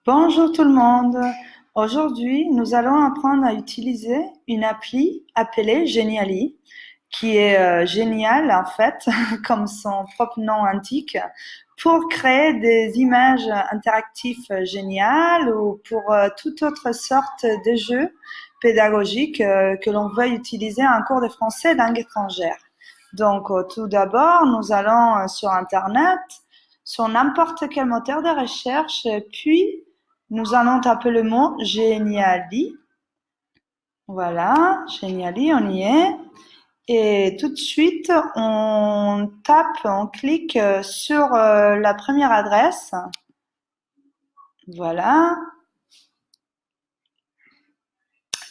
Bonjour tout le monde. Aujourd'hui, nous allons apprendre à utiliser une appli appelée Genially, qui est géniale en fait, comme son propre nom indique, pour créer des images interactives géniales ou pour toute autre sorte de jeux pédagogiques que l'on veuille utiliser en cours de français langue étrangère. Donc, tout d'abord, nous allons sur Internet, sur n'importe quel moteur de recherche, puis nous allons taper le mot Genially. Voilà, Genially, on y est. Et tout de suite, on clique sur la première adresse. Voilà.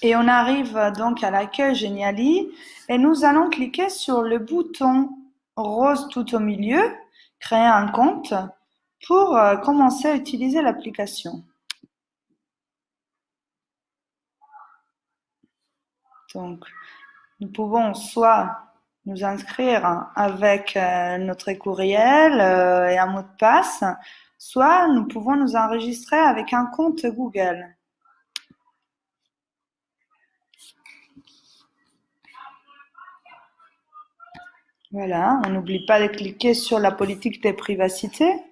Et on arrive donc à l'accueil Genially et nous allons cliquer sur le bouton rose tout au milieu, créer un compte, pour commencer à utiliser l'application. Donc, nous pouvons soit nous inscrire avec notre courriel et un mot de passe, soit nous pouvons nous enregistrer avec un compte Google. Voilà, on n'oublie pas de cliquer sur la politique de privacité.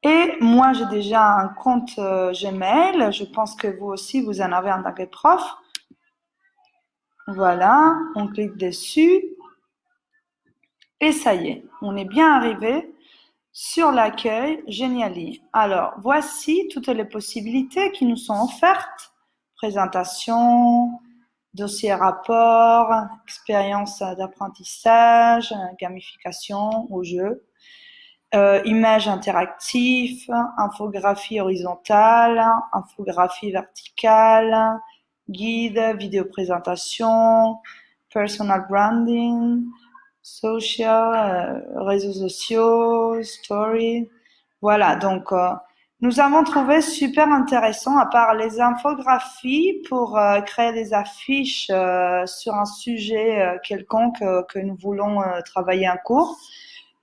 Et moi, j'ai déjà un compte Gmail. Je pense que vous aussi, vous en avez en tant que prof. Voilà, on clique dessus. Et ça y est, on est bien arrivé sur l'accueil Genially. Alors, voici toutes les possibilités qui nous sont offertes. Présentation, dossier rapport, expérience d'apprentissage, gamification au jeu. Images interactives, infographie horizontale, infographie verticale, guide, vidéo présentation, personal branding, social, réseaux sociaux, story. Voilà, donc nous avons trouvé super intéressant, à part les infographies, pour créer des affiches sur un sujet quelconque que nous voulons travailler en cours.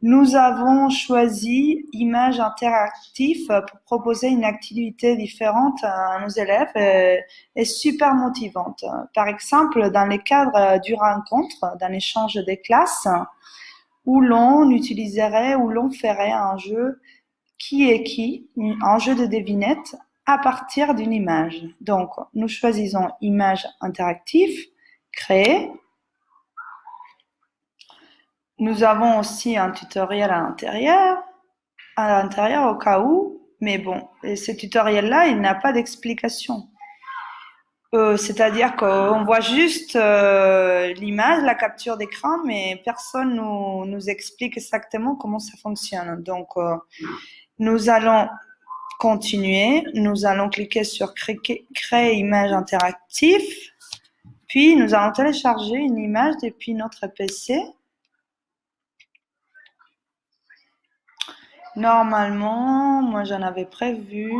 Nous avons choisi images interactives pour proposer une activité différente à nos élèves et super motivante. Par exemple, dans le cadre d'une rencontre, d'un échange des classes, où l'on utiliserait, où l'on ferait un jeu qui est qui, un jeu de devinette à partir d'une image. Donc, nous choisissons image interactive, créer. Nous avons aussi un tutoriel à l'intérieur au cas où, mais bon, ce tutoriel-là, il n'a pas d'explication. C'est-à-dire qu'on voit juste l'image, la capture d'écran, mais personne nous explique exactement comment ça fonctionne. Donc, nous allons continuer. Nous allons cliquer sur créer image interactive. Puis, nous allons télécharger une image depuis notre PC. Normalement, moi j'en avais prévu.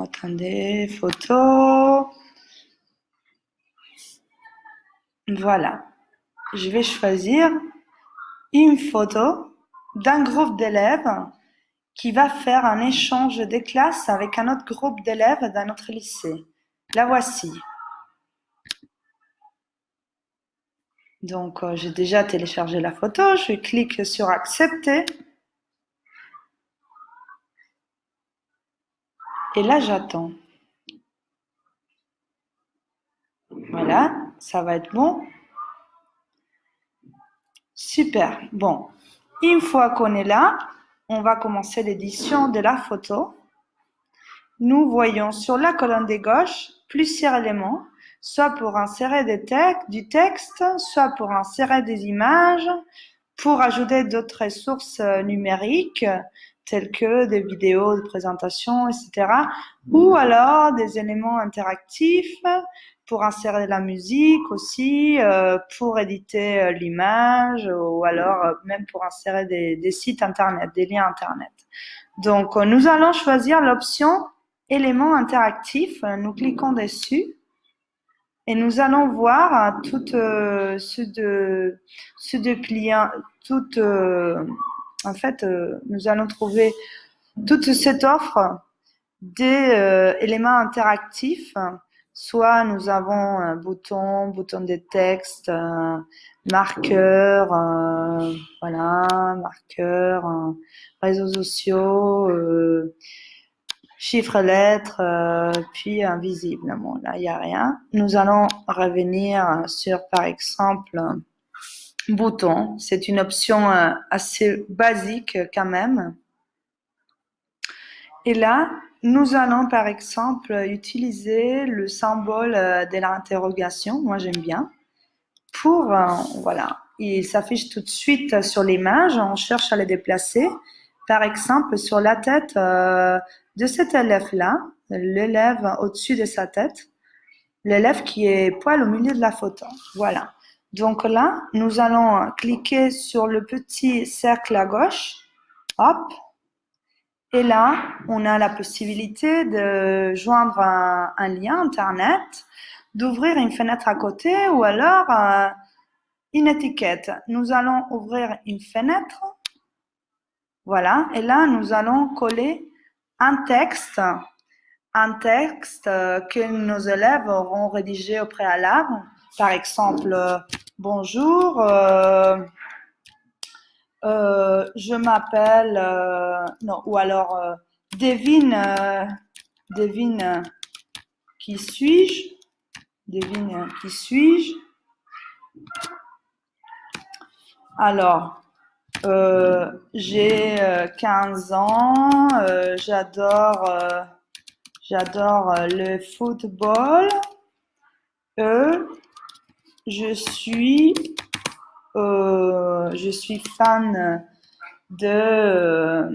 Attendez, photo. Voilà. Je vais choisir une photo d'un groupe d'élèves qui va faire un échange de classe avec un autre groupe d'élèves dans notre lycée. La voici. Donc, j'ai déjà téléchargé la photo. Je clique sur accepter. Et là, j'attends. Voilà, ça va être bon. Super. Bon, une fois qu'on est là, on va commencer l'édition de la photo. Nous voyons sur la colonne de gauche plusieurs éléments, soit pour insérer du texte, soit pour insérer des images, pour ajouter d'autres ressources numériques, telles que des vidéos de présentation, etc. Ou alors des éléments interactifs pour insérer de la musique aussi, pour éditer l'image, ou alors même pour insérer des sites internet, des liens internet. Donc, nous allons choisir l'option éléments interactifs. Nous cliquons dessus. Et nous allons voir ce deux clients, en fait, nous allons trouver toute cette offre des éléments interactifs. Soit nous avons un bouton de texte, marqueur, voilà, marqueur, réseaux sociaux, chiffres, lettres, puis invisible. Bon, là, il n'y a rien. Nous allons revenir sur, par exemple, bouton. C'est une option assez basique quand même. Et là, nous allons, par exemple, utiliser le symbole de l'interrogation. Moi, j'aime bien. Pour, voilà, il s'affiche tout de suite sur l'image. On cherche à le déplacer. Par exemple, sur la tête de cet élève-là, l'élève au-dessus de sa tête, l'élève qui est poil au milieu de la photo. Voilà. Donc là, nous allons cliquer sur le petit cercle à gauche. Hop. Et là, on a la possibilité de joindre un lien Internet, d'ouvrir une fenêtre à côté ou alors une étiquette. Nous allons ouvrir une fenêtre. Voilà. Et là, nous allons coller un texte que nos élèves auront rédigé au préalable. Par exemple, bonjour, je m'appelle, non, ou alors devine qui suis-je, devine qui suis-je. Alors, j'ai 15 ans, j'adore le football. Je suis fan de,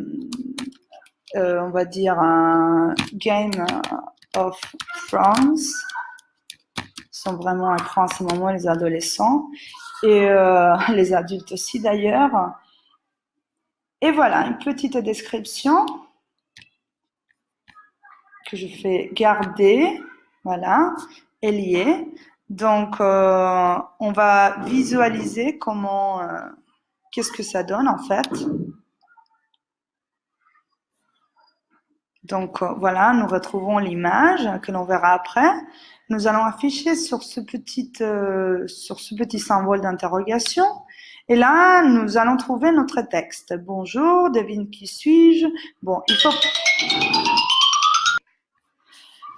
on va dire, un Game of Thrones. Ils sont vraiment à cran en ce moment, les adolescents, et les adultes aussi d'ailleurs. Et voilà, une petite description que je fais garder, voilà, et lier. Donc, on va visualiser comment, qu'est-ce que ça donne en fait. Donc, voilà, nous retrouvons l'image que l'on verra après. Nous allons afficher sur ce petit symbole d'interrogation. Et là, nous allons trouver notre texte. Bonjour, devine qui suis-je. Bon,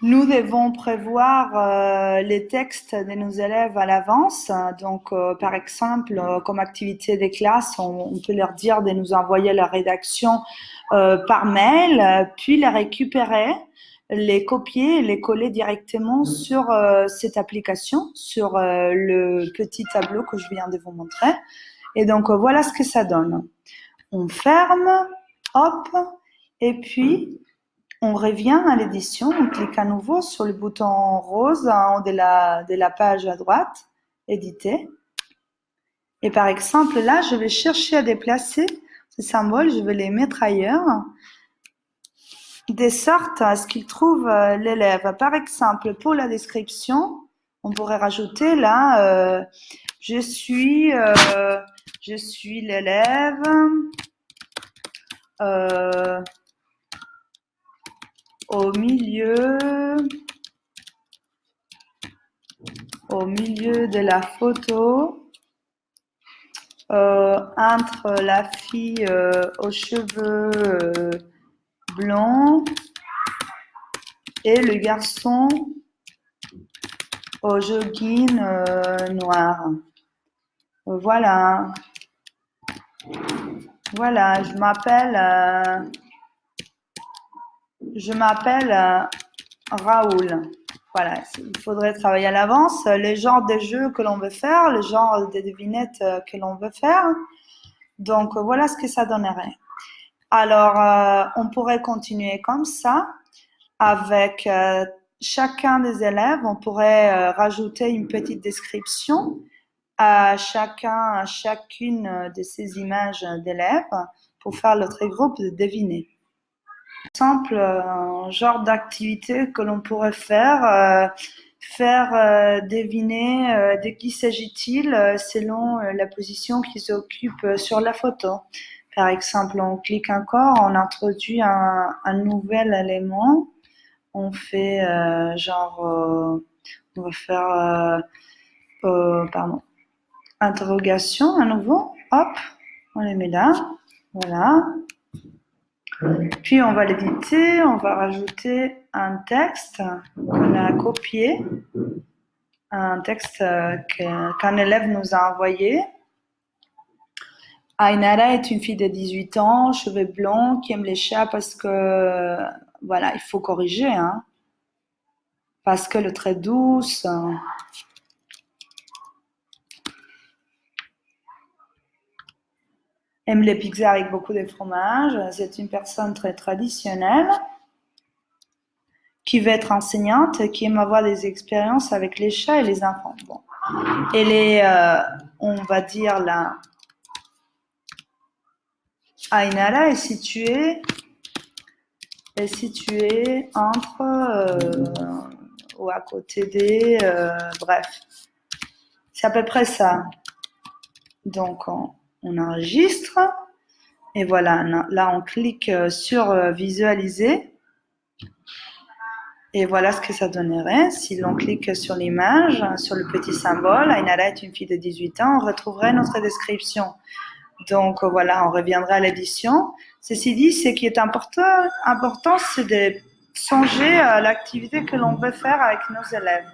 nous devons prévoir les textes de nos élèves à l'avance. Donc, par exemple, comme activité des classes, on peut leur dire de nous envoyer la rédaction par mail, puis les récupérer, les copier et les coller directement sur cette application, sur le petit tableau que je viens de vous montrer. Et donc, voilà ce que ça donne. On ferme, hop, et puis on revient à l'édition, on clique à nouveau sur le bouton rose en haut de la page à droite, éditer. Et par exemple, là, je vais chercher à déplacer ces symboles, je vais les mettre ailleurs, de sorte à ce qu'ils trouvent l'élève. Par exemple, pour la description, on pourrait rajouter là, je suis l'élève au milieu de la photo, entre la fille aux cheveux blonds et le garçon au jogging noir. Voilà. Voilà, je m'appelle Raoul. Voilà, il faudrait travailler à l'avance les genres de jeux que l'on veut faire, le genre de devinettes que l'on veut faire. Donc, voilà ce que ça donnerait. Alors, on pourrait continuer comme ça avec chacun des élèves. On pourrait rajouter une petite description à chacune de ces images d'élèves pour faire le très groupe de deviner. Par exemple, un genre d'activité que l'on pourrait faire, faire deviner de qui s'agit-il selon la position qu'ils occupent sur la photo. Par exemple, on clique encore, on introduit un nouvel élément, on fait on va faire interrogation à nouveau, hop, on les met là, voilà. Puis on va l'éditer, on va rajouter un texte qu'on a copié, un texte qu'un élève nous a envoyé. Ainara est une fille de 18 ans, cheveux blonds, qui aime les chats parce que, voilà, il faut corriger, hein, parce qu'elle est très douce. Aime les pizzas avec beaucoup de fromage. C'est une personne très traditionnelle qui veut être enseignante, qui aime avoir des expériences avec les chats et les enfants. Bon. Elle est, on va dire là, Ainara est située entre ou à côté des, bref, c'est à peu près ça. Donc on enregistre et voilà, là on clique sur visualiser et voilà ce que ça donnerait. Si l'on clique sur l'image, sur le petit symbole, Ainara est une fille de 18 ans, on retrouverait notre description. Donc voilà, on reviendra à l'édition. Ceci dit, ce qui est important c'est de songer à l'activité que l'on veut faire avec nos élèves.